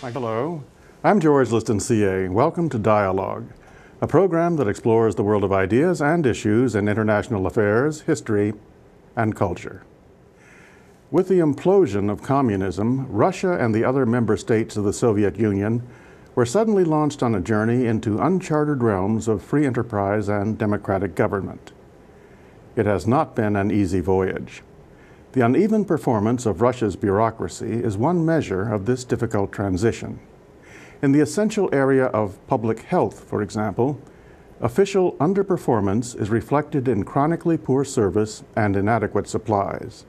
Hello, I'm George Liston, CA. Welcome to Dialogue, a program that explores the world of ideas and issues in international affairs, history, and culture. With the implosion of communism, Russia and the other member states of the Soviet Union were suddenly launched on a journey into uncharted realms of free enterprise and democratic government. It has not been an easy voyage. The uneven performance of Russia's bureaucracy is one measure of this difficult transition. In the essential area of public health, for example, official underperformance is reflected in chronically poor service and inadequate supplies.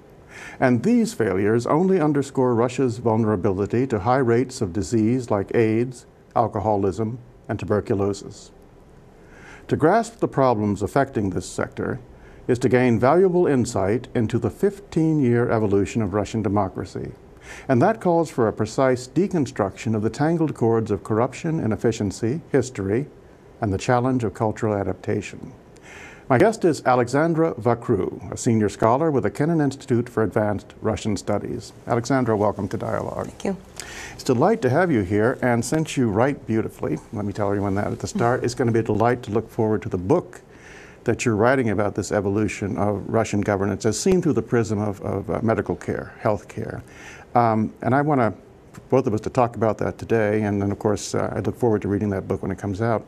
And these failures only underscore Russia's vulnerability to high rates of disease like AIDS, alcoholism, and tuberculosis. To grasp the problems affecting this sector is to gain valuable insight into the 15-year evolution of Russian democracy. And that calls for a precise deconstruction of the tangled cords of corruption, inefficiency, history, and the challenge of cultural adaptation. My guest is Alexandra Vacroux, a senior scholar with the Kennan Institute for Advanced Russian Studies. Alexandra, welcome to Dialogue. Thank you. It's a delight to have you here, and since you write beautifully, let me tell everyone that at the start, it's going to be a delight to look forward to the book that you're writing about this evolution of Russian governance as seen through the prism of medical care, health care. And I want both of us to talk about that today, and then of course I look forward to reading that book when it comes out.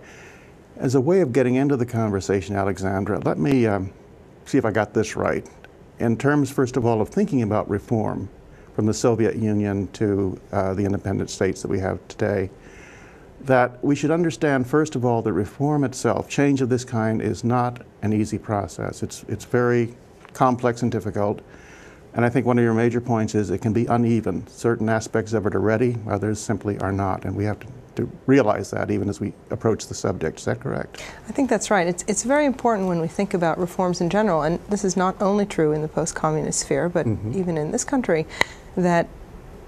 As a way of getting into the conversation, Alexandra, let me see if I got this right. In terms, first of all, of thinking about reform from the Soviet Union to the independent states that we have today, that we should understand, first of all, that reform itself, change of this kind, is not an easy process. It's very complex and difficult. And I think one of your major points is it can be uneven. Certain aspects of it are ready, others simply are not. And we have to realize that even as we approach the subject. Is that correct? I think that's right. It's very important when we think about reforms in general, and this is not only true in the post-communist sphere, but even in this country, that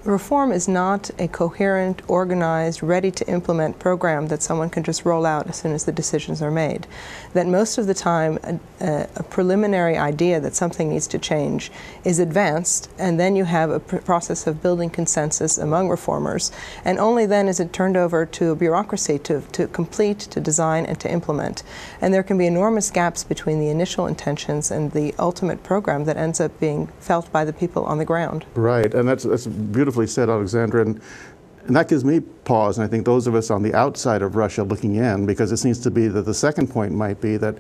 reform is not a coherent, organized, ready-to-implement program that someone can just roll out as soon as the decisions are made. That most of the time, a preliminary idea that something needs to change is advanced, and then you have a process of building consensus among reformers, and only then is it turned over to a bureaucracy to complete, to design, and to implement. And there can be enormous gaps between the initial intentions and the ultimate program that ends up being felt by the people on the ground. Right, and that's beautiful said, Alexandra, and that gives me pause, and I think those of us on the outside of Russia looking in, because it seems to be that the second point might be that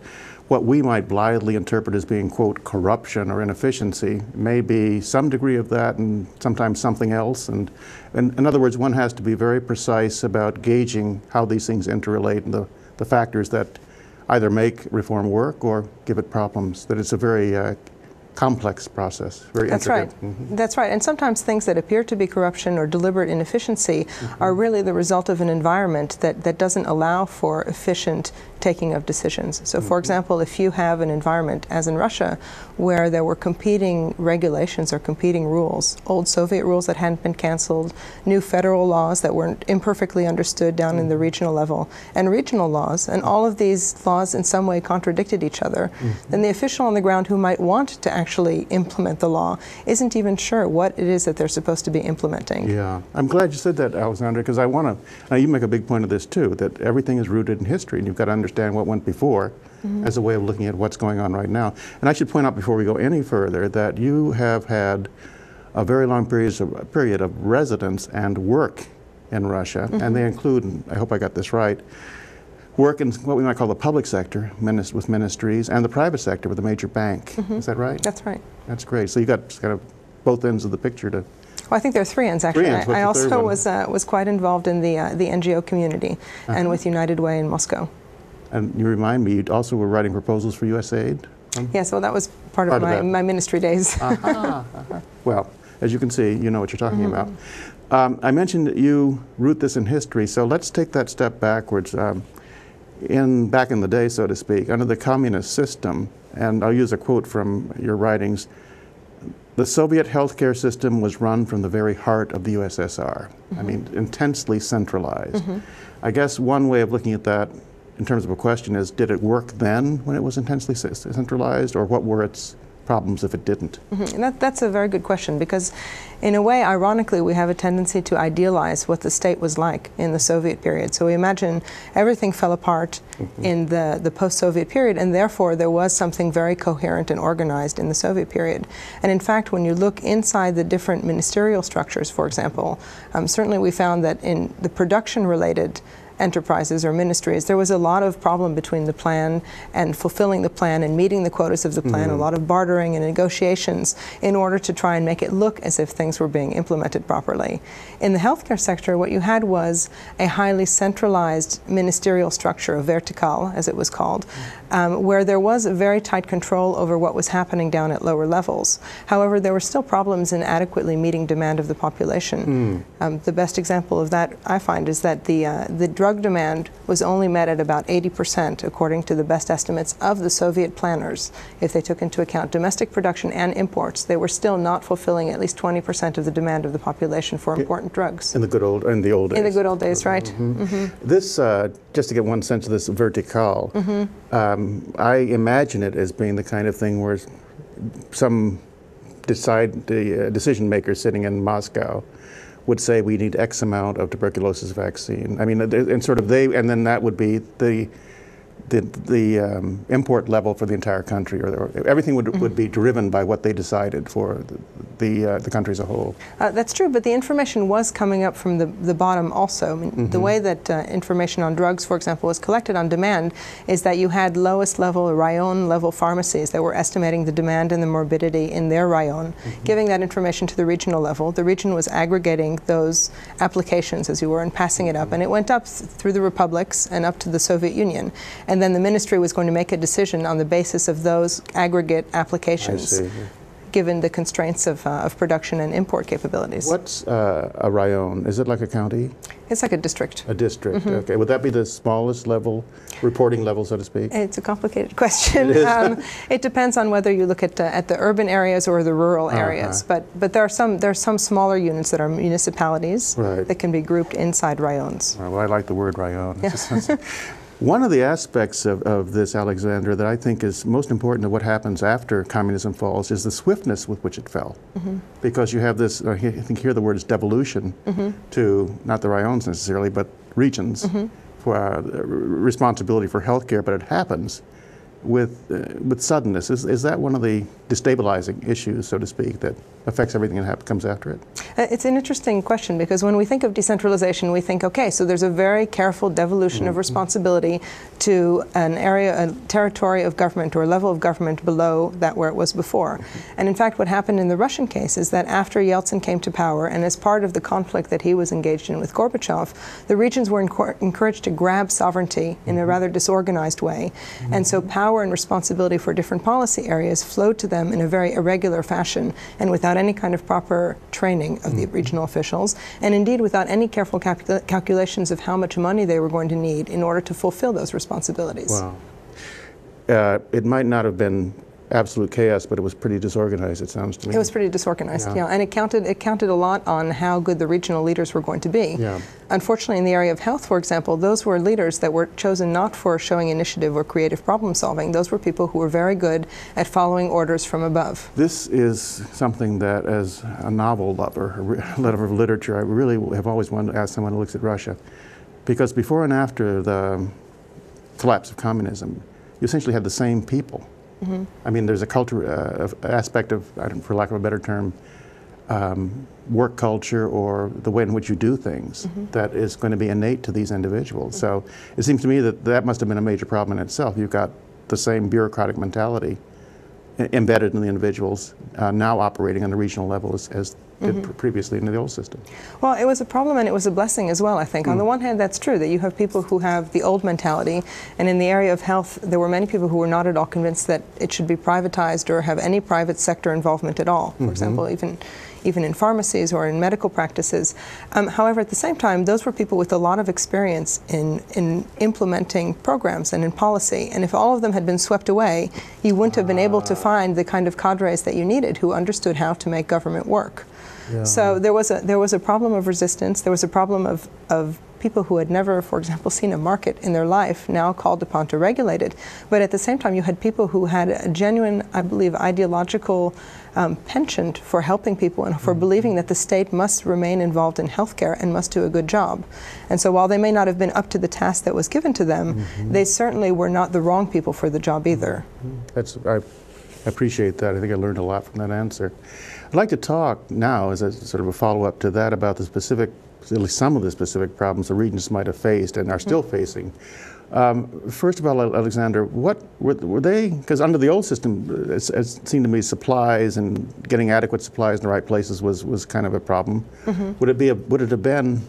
what we might blithely interpret as being, quote, corruption or inefficiency may be some degree of that and sometimes something else. And in other words, one has to be very precise about gauging how these things interrelate and the factors that either make reform work or give it problems. That it's a very complex process, very intricate. That's right. That's right. And sometimes things that appear to be corruption or deliberate inefficiency are really the result of an environment that doesn't allow for efficient taking of decisions. So for example, if you have an environment, as in Russia, where there were competing regulations or competing rules, old Soviet rules that hadn't been canceled, new federal laws that weren't imperfectly understood down in the regional level, and regional laws, and all of these laws in some way contradicted each other, then the official on the ground who might want to actually implement the law isn't even sure what it is that they're supposed to be implementing. Yeah, I'm glad you said that, Alexandra, because I want to, you make a big point of this too, that everything is rooted in history, and you've got to understand what went before as a way of looking at what's going on right now. And I should point out before we go any further that you have had a very long period of residence and work in Russia, and they include, and I hope I got this right, work in what we might call the public sector with ministries and the private sector with a major bank. Is that right? That's right. That's great. So you got kind of both ends of the picture to. Well, I think there are three ends, actually. I also was quite involved in the NGO community and with United Way in Moscow. And you remind me, you also were writing proposals for USAID? Yes, well, that was part of my ministry days. Well, as you can see, you know what you're talking about. I mentioned that you root this in history, so let's take that step backwards. Back in the day, so to speak, under the communist system, and I'll use a quote from your writings, the Soviet healthcare system was run from the very heart of the USSR. I mean, intensely centralized. I guess one way of looking at that in terms of a question is, did it work then when it was intensely centralized, or what were its problems if it didn't? Mm-hmm. That's a very good question, because in a way, ironically, we have a tendency to idealize what the state was like in the Soviet period. So we imagine everything fell apart in the post-Soviet period, and therefore there was something very coherent and organized in the Soviet period. And in fact, when you look inside the different ministerial structures, for example, certainly we found that in the production-related enterprises or ministries, there was a lot of problem between the plan and fulfilling the plan and meeting the quotas of the plan, a lot of bartering and negotiations in order to try and make it look as if things were being implemented properly. In the healthcare sector, what you had was a highly centralized ministerial structure, a vertical, as it was called, where there was a very tight control over what was happening down at lower levels. However, there were still problems in adequately meeting demand of the population. The best example of that, I find, is that the drug demand was only met at about 80%, according to the best estimates of the Soviet planners. If they took into account domestic production and imports, they were still not fulfilling at least 20% of the demand of the population for important drugs. In the old days. In the good old days, right. This, just to get one sense of this vertical, I imagine it as being the kind of thing where some decision makers sitting in Moscow would say we need X amount of tuberculosis vaccine. I mean, and sort of and then that would be the import level for the entire country, or everything would be driven by what they decided for the country as a whole. That's true, but the information was coming up from the bottom also. I mean, the way that information on drugs, for example, was collected on demand is that you had lowest level, rayon level pharmacies that were estimating the demand and the morbidity in their rayon, giving that information to the regional level. The region was aggregating those applications, as you were, and passing it up, and it went up through the republics and up to the Soviet Union. And then the ministry was going to make a decision on the basis of those aggregate applications, given the constraints of production and import capabilities. What's a rayon? Is it like a county? It's like a district. A district, okay. Would that be the smallest level, reporting level, so to speak? It's a complicated question. It depends on whether you look at the urban areas or the rural areas. But there are some smaller units that are municipalities that can be grouped inside rayons. Well, I like the word rayon. One of the aspects of this, Alexandra, that I think is most important to what happens after communism falls is the swiftness with which it fell. Because you have this, I think here the word is devolution to, not the rayons necessarily, but regions for responsibility for healthcare, but it happens with suddenness. Is that one of the destabilizing issues, so to speak, that affects everything that comes after it? It's an interesting question, because when we think of decentralization, we think, okay, so there's a very careful devolution of responsibility to an area, a territory of government or a level of government below that where it was before. And in fact, what happened in the Russian case is that after Yeltsin came to power, and as part of the conflict that he was engaged in with Gorbachev, the regions were encouraged to grab sovereignty in a rather disorganized way. And so power and responsibility for different policy areas flowed to them in a very irregular fashion, and without any kind of proper training of the regional officials, and indeed without any careful calculations of how much money they were going to need in order to fulfill those responsibilities. Wow. It might not have been absolute chaos, but it was pretty disorganized, it sounds to me. It was pretty disorganized, yeah. And it counted a lot on how good the regional leaders were going to be. Unfortunately, in the area of health, for example, those were leaders that were chosen not for showing initiative or creative problem solving. Those were people who were very good at following orders from above. This is something that, as a novel lover, a lover of literature, I really have always wanted to ask someone who looks at Russia. Because before and after the collapse of communism, you essentially had the same people. I mean, there's a culture aspect of, for lack of a better term, work culture or the way in which you do things that is going to be innate to these individuals. So it seems to me that that must have been a major problem in itself. You've got the same bureaucratic mentality embedded in the individuals now operating on the regional level as did previously in the old system. Well, it was a problem and it was a blessing as well, I think. On the one hand, that's true, that you have people who have the old mentality, and in the area of health, there were many people who were not at all convinced that it should be privatized or have any private sector involvement at all. For example, even in pharmacies or in medical practices. However, at the same time, those were people with a lot of experience in implementing programs and in policy. And if all of them had been swept away, you wouldn't have been able to find the kind of cadres that you needed who understood how to make government work. Yeah. So there was a problem of resistance. There was a problem of people who had never, for example, seen a market in their life now called upon to regulate it. But at the same time, you had people who had a genuine, I believe, ideological penchant for helping people and for believing that the state must remain involved in healthcare and must do a good job. And so while they may not have been up to the task that was given to them, they certainly were not the wrong people for the job either. I appreciate that. I think I learned a lot from that answer. I'd like to talk now, as a sort of a follow-up to that, about the specific, at least some of the specific problems the regions might have faced and are still facing. First of all, Alexandra, what were they, because under the old system, it seemed to me supplies and getting adequate supplies in the right places was kind of a problem. Would it have been,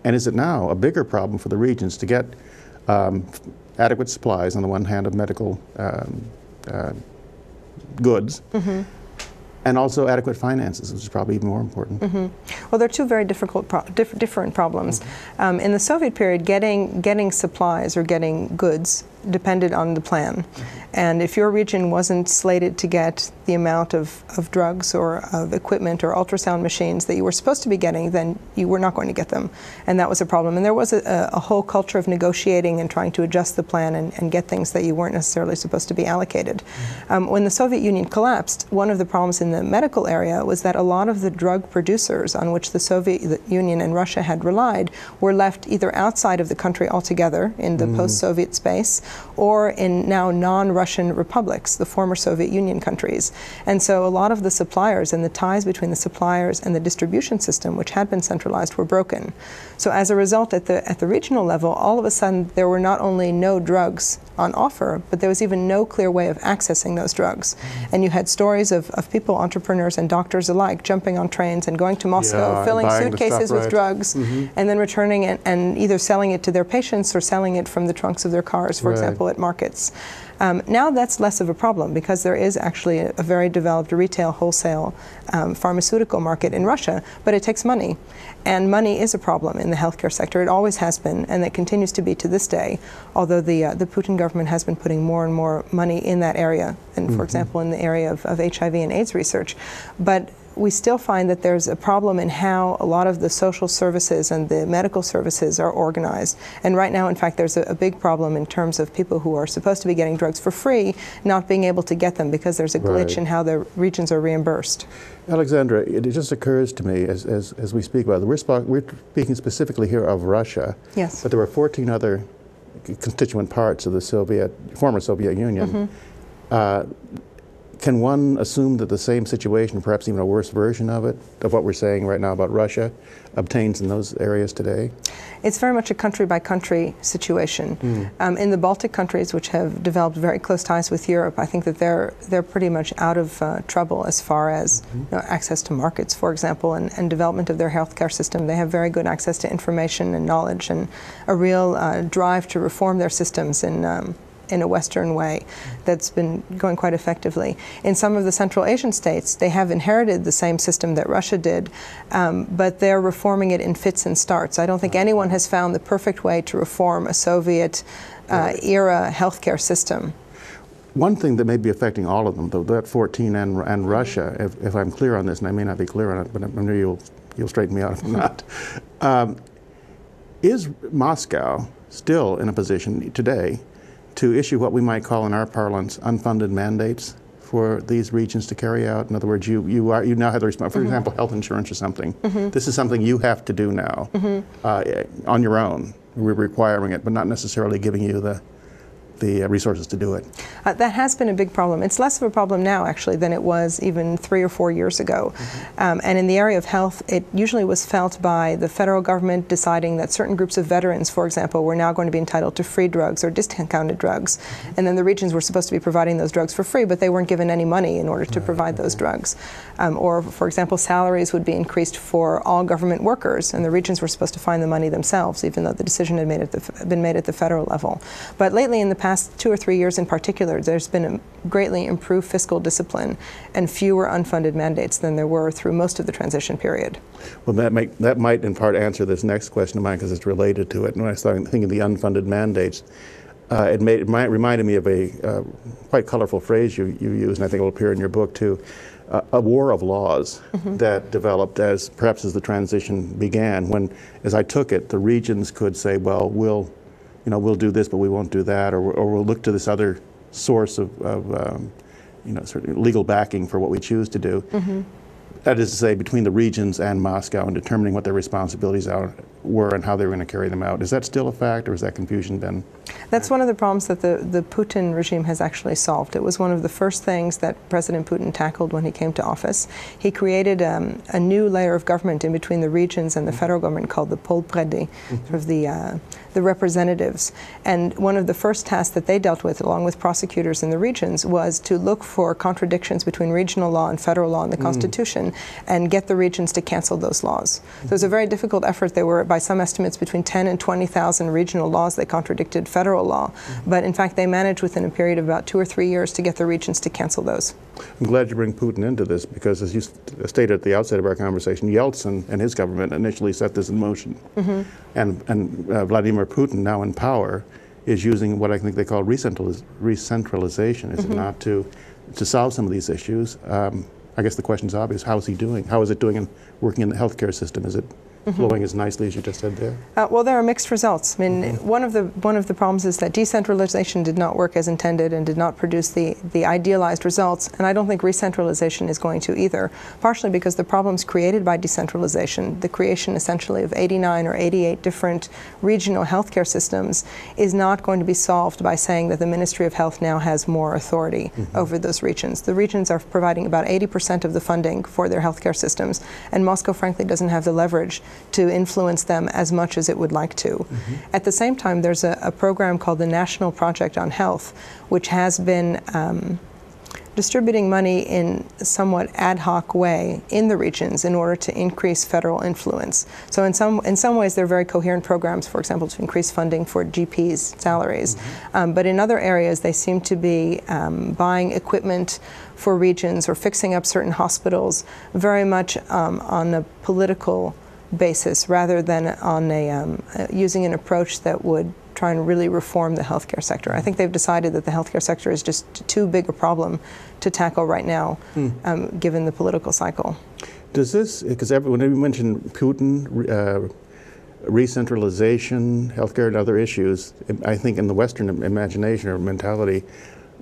and is it now, a bigger problem for the regions to get adequate supplies on the one hand of medical goods, and also adequate finances, which is probably even more important? Well, they're two very different problems. In the Soviet period, getting supplies or getting goods depended on the plan. And if your region wasn't slated to get the amount of drugs or of equipment or ultrasound machines that you were supposed to be getting, then you were not going to get them. And that was a problem. And there was a whole culture of negotiating and trying to adjust the plan and get things that you weren't necessarily supposed to be allocated. When the Soviet Union collapsed, one of the problems in the medical area was that a lot of the drug producers on which the Soviet Union and Russia had relied were left either outside of the country altogether in the post-Soviet space, or in now non-Russian republics, the former Soviet Union countries. And so a lot of the suppliers and the ties between the suppliers and the distribution system, which had been centralized, were broken. So as a result, at the regional level, all of a sudden there were not only no drugs on offer, but there was even no clear way of accessing those drugs. And you had stories of people, entrepreneurs and doctors alike, jumping on trains and going to Moscow, filling suitcases with drugs, and then returning and either selling it to their patients or selling it from the trunks of their cars, for example, at markets. Now that's less of a problem because there is actually a very developed retail, wholesale pharmaceutical market in Russia, but it takes money. And money is a problem in the healthcare sector. It always has been, and it continues to be to this day, although the Putin government has been putting more and more money in that area, and for example in the area of HIV and AIDS research. But we still find that there's a problem in how a lot of the social services and the medical services are organized. And right now, in fact, there's a big problem in terms of people who are supposed to be getting drugs for free not being able to get them because there's a glitch in how the regions are reimbursed. Alexandra, it just occurs to me as we speak about it, we're speaking specifically here of Russia, but there were 14 other constituent parts of the former Soviet Union. Can one assume that the same situation, perhaps even a worse version of it, of what we're saying right now about Russia, obtains in those areas today? It's very much a country-by-country situation. In the Baltic countries, which have developed very close ties with Europe, I think that they're pretty much out of trouble as far as access to markets, for example, and development of their healthcare system. They have very good access to information and knowledge and a real drive to reform their systems in a Western way that's been going quite effectively. In some of the Central Asian states, they have inherited the same system that Russia did, but they're reforming it in fits and starts. I don't think anyone has found the perfect way to reform a Soviet era healthcare system. One thing that may be affecting all of them, though, that 14 and Russia, if I'm clear on this, and I may not be clear on it, but I'm sure you'll straighten me out if I'm not, is Moscow still in a position today to issue what we might call in our parlance unfunded mandates for these regions to carry out? In other words, you now have the responsibility, for example, health insurance or something. This is something you have to do now on your own. We're requiring it, but not necessarily giving you the resources to do it. That has been a big problem. It's less of a problem now, actually, than it was even 3 or 4 years ago. And in the area of health, it usually was felt by the federal government deciding that certain groups of veterans, for example, were now going to be entitled to free drugs or discounted drugs. And then the regions were supposed to be providing those drugs for free, but they weren't given any money in order to provide those drugs. Or, for example, salaries would be increased for all government workers, and the regions were supposed to find the money themselves, even though the decision had been made at the federal level. But lately, in the past 2 or 3 years in particular, there's been a greatly improved fiscal discipline and fewer unfunded mandates than there were through most of the transition period. Well, that might in part answer this next question of mine because it's related to it. And when I started thinking of the unfunded mandates, it reminded me of a quite colorful phrase you used, and I think it will appear in your book too. a war of laws that developed perhaps as the transition began, when, as I took it, the regions could say, well, we'll do this, but we won't do that, or we'll look to this other source of sort of legal backing for what we choose to do. That is to say, between the regions and Moscow and determining what their responsibilities were and how they were going to carry them out. Is that still a fact, or has that confusion been? That's one of the problems that the Putin regime has actually solved. It was one of the first things that President Putin tackled when he came to office. He created a new layer of government in between the regions and the federal government called the Pulp Reading, sort of the representatives. And one of the first tasks that they dealt with, along with prosecutors in the regions, was to look for contradictions between regional law and federal law in the Constitution and get the regions to cancel those laws. So it was a very difficult effort. There were, by some estimates, between 10 and 20,000 regional laws that contradicted federal law. But in fact, they managed within a period of about 2 or 3 years to get the regions to cancel those. I'm glad you bring Putin into this, because as you stated at the outset of our conversation, Yeltsin and his government initially set this in motion. And Vladimir Putin, now in power, is using what I think they call recentralization, is it not, to solve some of these issues. I guess the question is obvious. How is he doing? How is it doing in working in the healthcare system? Is it flowing as nicely as you just said there? Well, there are mixed results. I mean, one of the problems is that decentralization did not work as intended and did not produce the idealized results, and I don't think recentralization is going to either, partially because the problems created by decentralization, the creation essentially of 89 or 88 different regional healthcare systems, is not going to be solved by saying that the Ministry of Health now has more authority over those regions. The regions are providing about 80% of the funding for their healthcare systems, and Moscow, frankly, doesn't have the leverage to influence them as much as it would like to. At the same time, there's a program called the National Project on Health, which has been distributing money in a somewhat ad hoc way in the regions in order to increase federal influence. So in some ways they're very coherent programs, for example, to increase funding for GPs' salaries. But in other areas they seem to be buying equipment for regions or fixing up certain hospitals very much on a political basis rather than on using an approach that would try and really reform the healthcare sector. I think they've decided that the healthcare sector is just too big a problem to tackle right now, given the political cycle. Does this, because when you mention Putin, recentralization, healthcare, and other issues, I think in the Western imagination or mentality,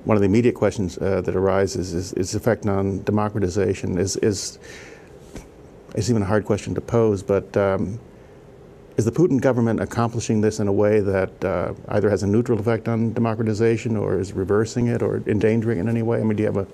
one of the immediate questions that arises is its effect on democratization. It's even a hard question to pose, but is the Putin government accomplishing this in a way that either has a neutral effect on democratization or is reversing it or endangering it in any way? I mean, do you have an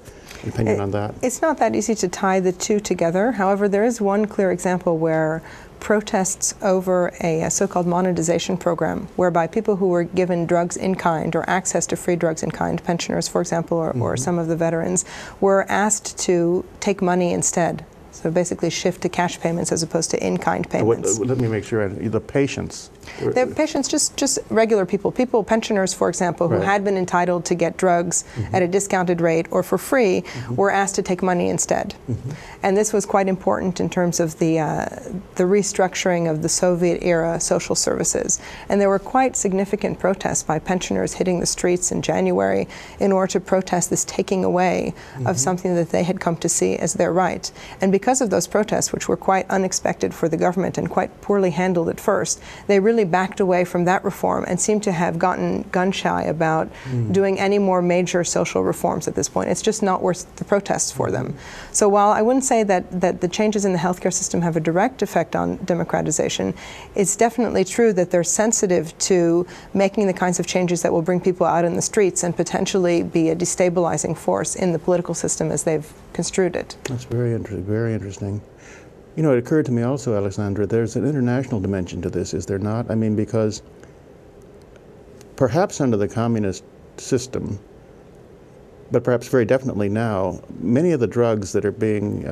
opinion on that? It's not that easy to tie the two together. However, there is one clear example where protests over a so-called monetization program, whereby people who were given drugs in kind or access to free drugs in kind, pensioners, for example, or some of the veterans, were asked to take money instead. So basically shift to cash payments as opposed to in-kind payments. Let me make sure, the patients. The patients, just regular people, pensioners, for example, who had been entitled to get drugs at a discounted rate or for free, were asked to take money instead. And this was quite important in terms of the restructuring of the Soviet-era social services. And there were quite significant protests by pensioners hitting the streets in January in order to protest this taking away of something that they had come to see as their right. And because of those protests, which were quite unexpected for the government and quite poorly handled at first, they really backed away from that reform and seem to have gotten gun-shy about doing any more major social reforms at this point. It's just not worth the protests for them. So while I wouldn't say that the changes in the healthcare system have a direct effect on democratization, it's definitely true that they're sensitive to making the kinds of changes that will bring people out in the streets and potentially be a destabilizing force in the political system as they've construed it. That's very interesting, very interesting. You know, it occurred to me also, Alexandra, there's an international dimension to this, is there not? I mean, because perhaps under the communist system, but perhaps very definitely now, many of the drugs that are being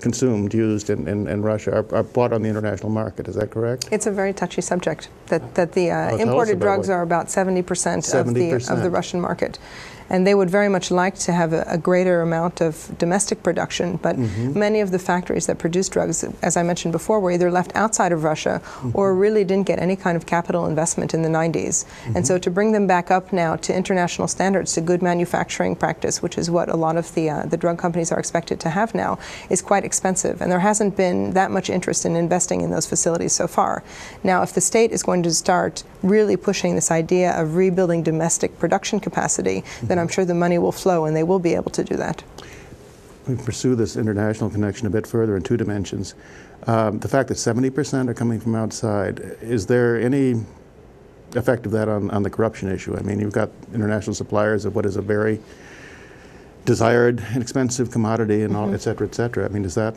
consumed, used in Russia are bought on the international market. Is that correct? It's a very touchy subject, that the imported drugs are about 70% of the Russian market. And they would very much like to have a greater amount of domestic production, but many of the factories that produce drugs, as I mentioned before, were either left outside of Russia or really didn't get any kind of capital investment in the 90s. And so to bring them back up now to international standards, to good manufacturing practice, which is what a lot of the drug companies are expected to have now, is quite expensive. And there hasn't been that much interest in investing in those facilities so far. Now, if the state is going to start really pushing this idea of rebuilding domestic production capacity, then I'm sure the money will flow and they will be able to do that. We pursue this international connection a bit further in two dimensions. The fact that 70% are coming from outside, is there any effect of that on the corruption issue? I mean, you've got international suppliers of what is a very desired and expensive commodity and all, et cetera, et cetera. I mean, is that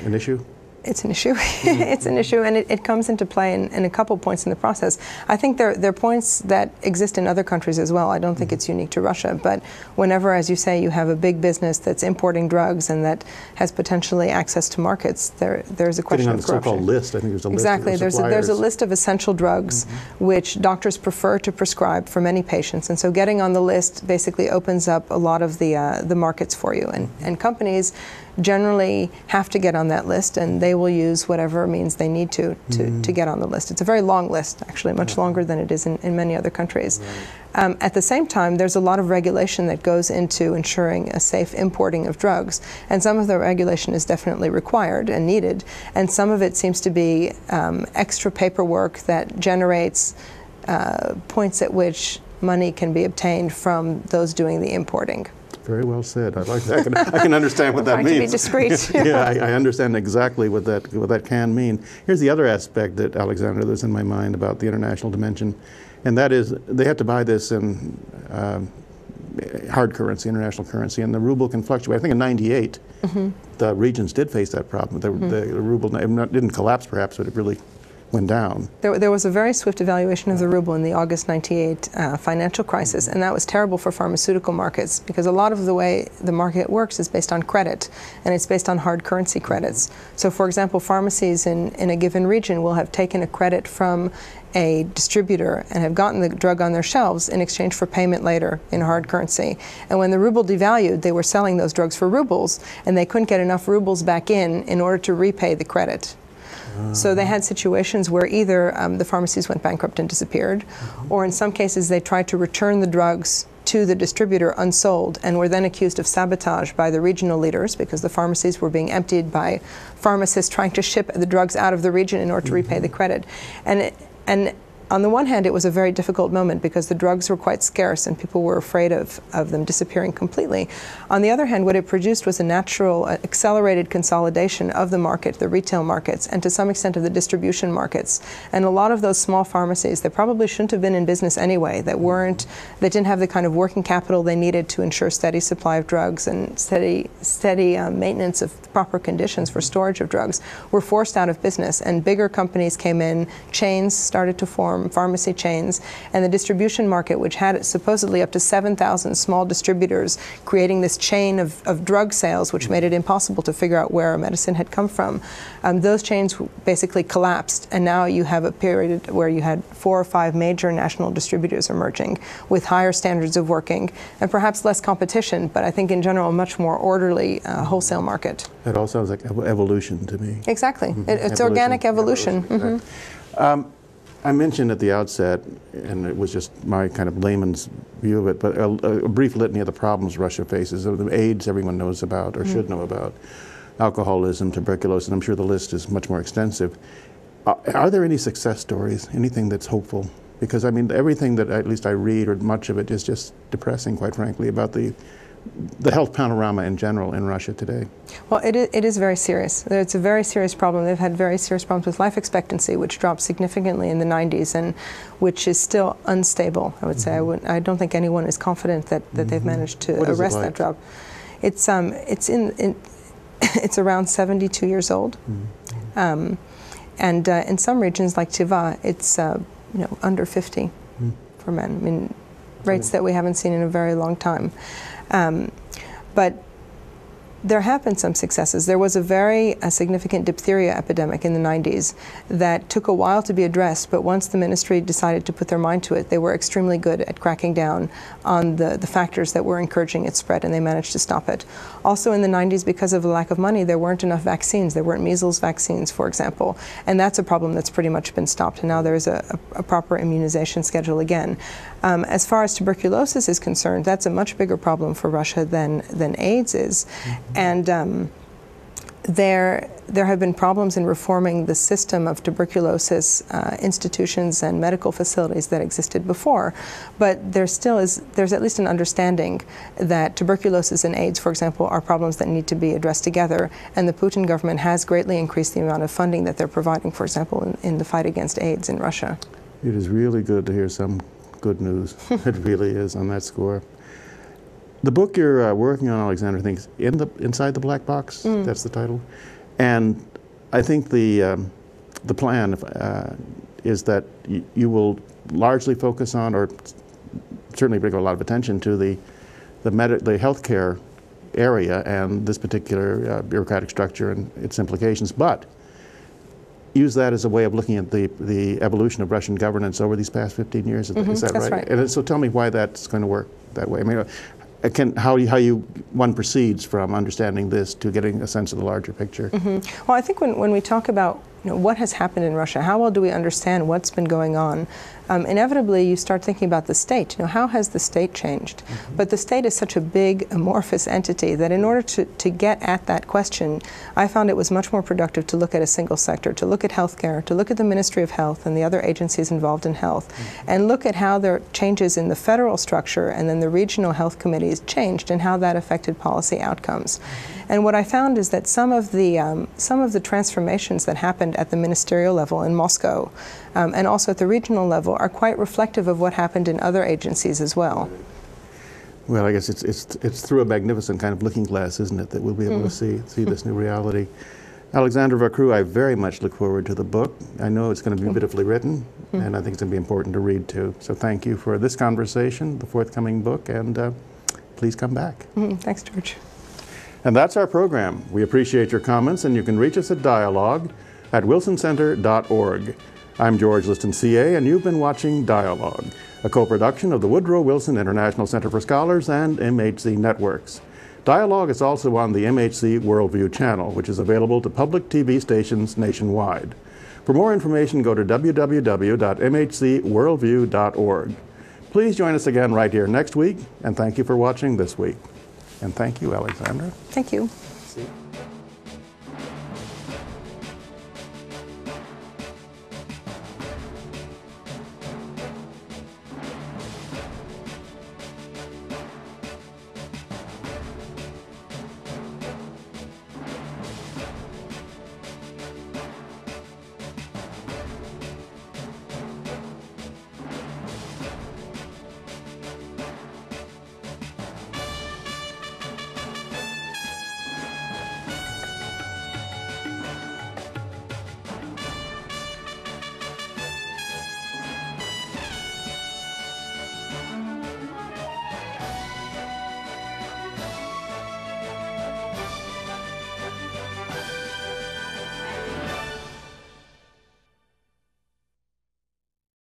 an issue? It's an issue. It's an issue, and it comes into play in a couple points in the process. I think there are points that exist in other countries as well. I don't think it's unique to Russia, but whenever, as you say, you have a big business that's importing drugs and that has potentially access to markets, there's a question of corruption. Getting on the so-called list, I think there's a list exactly. of suppliers. There's a list of essential drugs which doctors prefer to prescribe for many patients, and so getting on the list basically opens up a lot of the markets for you, and companies generally have to get on that list, and they will use whatever means they need to get on the list. It's a very long list, actually, much longer than it is in many other countries. Right. At the same time, there's a lot of regulation that goes into ensuring a safe importing of drugs, and some of the regulation is definitely required and needed, and some of it seems to be extra paperwork that generates points at which money can be obtained from those doing the importing. Very well said. I like that. I can understand what that means. To be discreet. Yeah, I understand exactly what that can mean. Here's the other aspect that, Alexandra, that's in my mind about the international dimension, and that is they have to buy this in hard currency, international currency, and the ruble can fluctuate. I think in '98, the regions did face that problem. The ruble didn't collapse, perhaps, but it really went down. There was a very swift evaluation of the ruble in the August '98 financial crisis, and that was terrible for pharmaceutical markets because a lot of the way the market works is based on credit, and it's based on hard currency credits. So, for example, pharmacies in a given region will have taken a credit from a distributor and have gotten the drug on their shelves in exchange for payment later in hard currency. And when the ruble devalued, they were selling those drugs for rubles, and they couldn't get enough rubles back in order to repay the credit. So they had situations where either the pharmacies went bankrupt and disappeared, or in some cases they tried to return the drugs to the distributor unsold and were then accused of sabotage by the regional leaders because the pharmacies were being emptied by pharmacists trying to ship the drugs out of the region in order to repay the credit. And on the one hand, it was a very difficult moment because the drugs were quite scarce and people were afraid of them disappearing completely. On the other hand, what it produced was a natural, accelerated consolidation of the market, the retail markets, and to some extent of the distribution markets. And a lot of those small pharmacies that probably shouldn't have been in business anyway, that didn't have the kind of working capital they needed to ensure steady supply of drugs and steady maintenance of proper conditions for storage of drugs, were forced out of business. And bigger companies came in, chains started to form, pharmacy chains, and the distribution market, which had supposedly up to 7,000 small distributors creating this chain of drug sales, which made it impossible to figure out where a medicine had come from. Those chains basically collapsed, and now you have a period where you had 4 or 5 major national distributors emerging with higher standards of working and perhaps less competition, but I think in general a much more orderly wholesale market. It all sounds like evolution to me. Exactly. It's organic evolution. I mentioned at the outset, and it was just my kind of layman's view of it, but a brief litany of the problems Russia faces. The AIDS everyone knows about or should know about, alcoholism, tuberculosis, and I'm sure the list is much more extensive. Are there any success stories, anything that's hopeful? Because I mean, everything that at least I read, or much of it, is just depressing, quite frankly, about the health panorama in general in Russia today. Well, it is very serious. It's a very serious problem. They've had very serious problems with life expectancy, which dropped significantly in the 90s and which is still unstable, I would say. I don't think anyone is confident that they've managed to arrest that drop. It's around 72 years old. And in some regions like Tiva, it's under 50 for men. I mean, rates that we haven't seen in a very long time. But there have been some successes. There was a very significant diphtheria epidemic in the 90s that took a while to be addressed, but once the ministry decided to put their mind to it, they were extremely good at cracking down on the factors that were encouraging its spread, and they managed to stop it. Also in the 90s, because of the lack of money, there weren't enough vaccines. There weren't measles vaccines, for example, and that's a problem that's pretty much been stopped, and now there is a proper immunization schedule again. As far as tuberculosis is concerned, that's a much bigger problem for Russia than AIDS is. And there have been problems in reforming the system of tuberculosis institutions and medical facilities that existed before. But there's at least an understanding that tuberculosis and AIDS, for example, are problems that need to be addressed together. And the Putin government has greatly increased the amount of funding that they're providing, for example, in the fight against AIDS in Russia. It is really good to hear some good news. It really is on that score. The book you're working on, Alexandra, I think, is Inside the Black Box. That's the title. And I think the plan is that you will largely focus on, or certainly bring a lot of attention to the healthcare area and this particular bureaucratic structure and its implications, but use that as a way of looking at the evolution of Russian governance over these past 15 years. Is that that's right? And so tell me why that's going to work that way. I mean, how one proceeds from understanding this to getting a sense of the larger picture. Well, I think when we talk about what has happened in Russia, how well do we understand what's been going on, inevitably you start thinking about the state. How has the state changed? But the state is such a big, amorphous entity that in order to get at that question, I found it was much more productive to look at a single sector, to look at healthcare, to look at the Ministry of Health and the other agencies involved in health, and look at how there are changes in the federal structure and then the regional health committees changed and how that affected policy outcomes. And what I found is that some of the transformations that happened at the ministerial level in Moscow and also at the regional level are quite reflective of what happened in other agencies as well. Well, I guess it's through a magnificent kind of looking glass, isn't it, that we'll be able to see this new reality. Alexandra Vacroux, I very much look forward to the book. I know it's going to be beautifully written, and I think it's going to be important to read too. So thank you for this conversation, the forthcoming book, and please come back. Thanks, George. And that's our program. We appreciate your comments, and you can reach us at dialogue@wilsoncenter.org. I'm George Liston, CA, and you've been watching Dialogue, a co-production of the Woodrow Wilson International Center for Scholars and MHC Networks. Dialogue is also on the MHC Worldview channel, which is available to public TV stations nationwide. For more information, go to www.mhcworldview.org. Please join us again right here next week, and thank you for watching this week. And thank you, Alexandra. Thank you. See you.